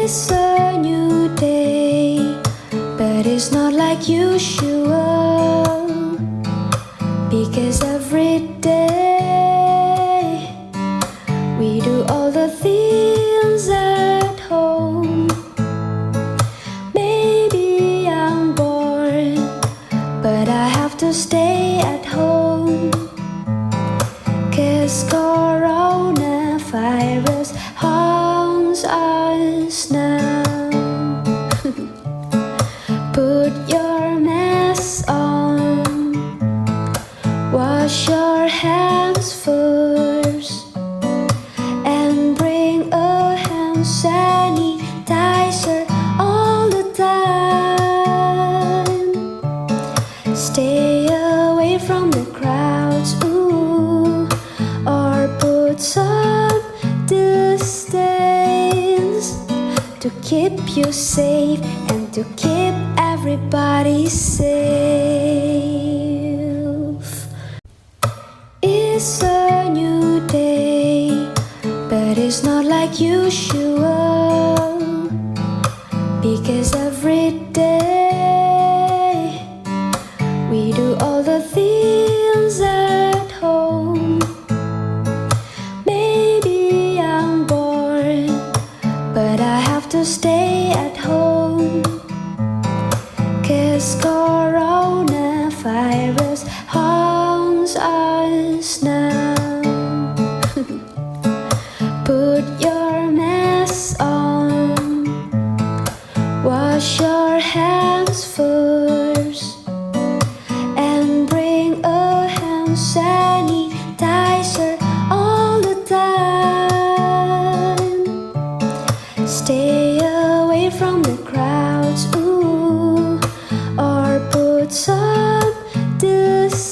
It's a new day, but it's not like usual, because every day we do all the things at home. Maybe I'm bored, but I have to stay at home, 'cause coronavirus haunts us now. Put your mask on, wash your hands first, and bring a hand sanitizer all the time. Stay away from the crowds, or put some distance to keep you safe and to keep everybody safe. It's a new day, but it's not like usual, because every day we do all the things at home. Maybe I'm bored, but I have to stay at home, 'cause coronavirus haunts us now. Put your mask on, wash your hands first, and bring a hand sanitizer all the time. Stay away from the crowds, or put some distance